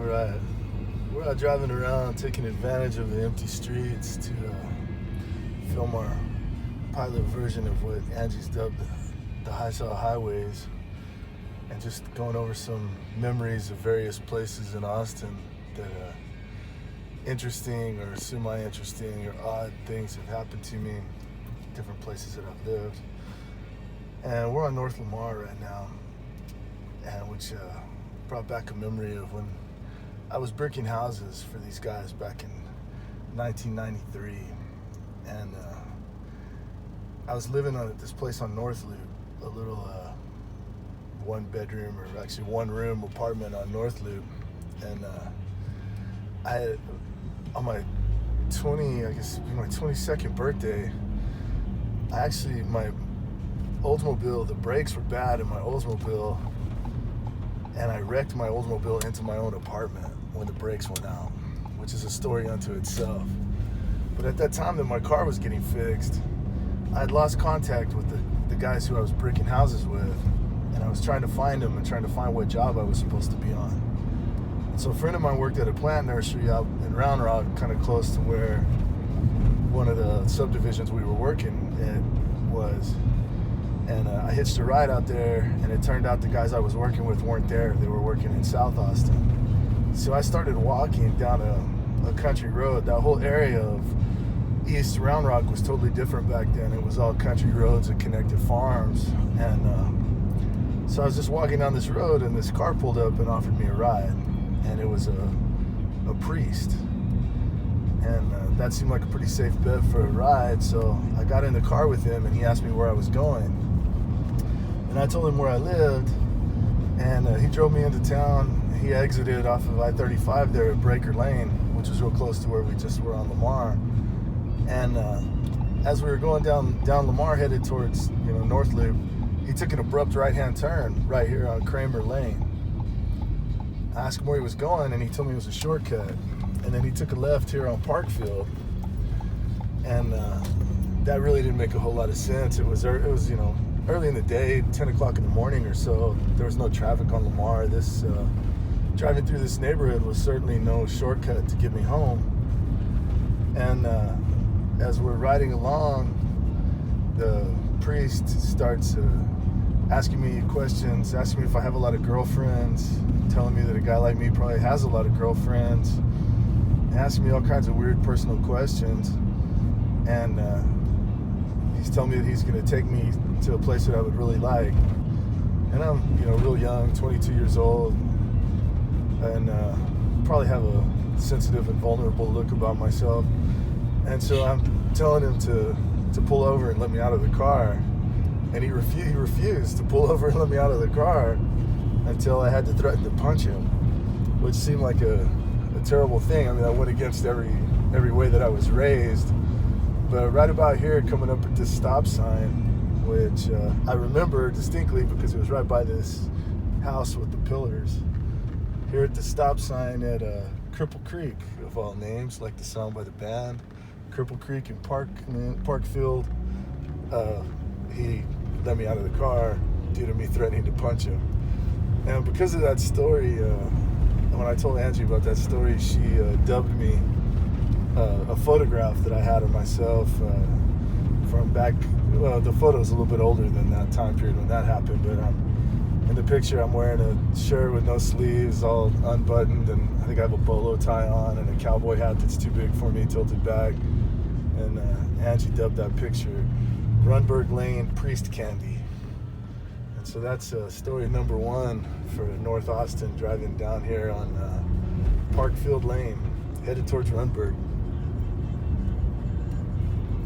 We're out driving around, taking advantage of the empty streets to film our pilot version of what Angie's dubbed the Hisaw Highways, and just going over some memories of various places in Austin that interesting or semi-interesting or odd things have happened to me, different places that I've lived. And we're on North Lamar right now, and which brought back a memory of when I was bricking houses for these guys back in 1993, and I was living at this place on North Loop, a little one bedroom, or actually one room apartment on North Loop, and I had, on my 22nd birthday, my Oldsmobile, the brakes were bad in my Oldsmobile, and I wrecked my Oldsmobile into my own apartment when the brakes went out, which is a story unto itself. But at that time that my car was getting fixed, I had lost contact with the guys who I was bricking houses with, and I was trying to find them and trying to find what job I was supposed to be on. And so a friend of mine worked at a plant nursery out in Round Rock, kind of close to where one of the subdivisions we were working at was. And I hitched a ride out there, and it turned out the guys I was working with weren't there. They were working in South Austin. So I started walking down a country road. That whole area of East Round Rock was totally different back then. It was all country roads and connected farms. And so I was just walking down this road, and this car pulled up and offered me a ride. And it was a priest. And that seemed like a pretty safe bet for a ride. So I got in the car with him, and he asked me where I was going. And I told him where I lived, and he drove me into town. He exited off of I-35 there at Breaker Lane, which was real close to where we just were on Lamar. And as we were going down Lamar, headed towards North Loop, he took an abrupt right-hand turn right here on Kramer Lane. I asked him where he was going, and he told me it was a shortcut. And then he took a left here on Parkfield, and that really didn't make a whole lot of sense. It was early in the day, 10 o'clock in the morning or so. There was no traffic on Lamar. This driving through this neighborhood was certainly no shortcut to get me home. And as we're riding along, the priest starts asking me questions, asking me if I have a lot of girlfriends, telling me that a guy like me probably has a lot of girlfriends, asking me all kinds of weird personal questions. And he's telling me that he's going to take me to a place that I would really like. And I'm, real young, 22 years old, and probably have a sensitive and vulnerable look about myself. And so I'm telling him to pull over and let me out of the car. And he refused to pull over and let me out of the car until I had to threaten to punch him, which seemed like a terrible thing. I mean, I went against every way that I was raised. But right about here, coming up at this stop sign, which I remember distinctly because it was right by this house with the pillars. Here at the stop sign at Cripple Creek, of all names, like the song by the band, Cripple Creek in Parkfield, he let me out of the car due to me threatening to punch him. And because of that story, when I told Angie about that story, she dubbed me a photograph that I had of myself from back. Well, the photo's a little bit older than that time period when that happened, but in the picture I'm wearing a shirt with no sleeves, all unbuttoned, and I think I have a bolo tie on and a cowboy hat that's too big for me, tilted back. And Angie dubbed that picture Runberg Lane Priest Candy. And so that's story number one for North Austin, driving down here on Parkfield Lane, headed towards Runberg.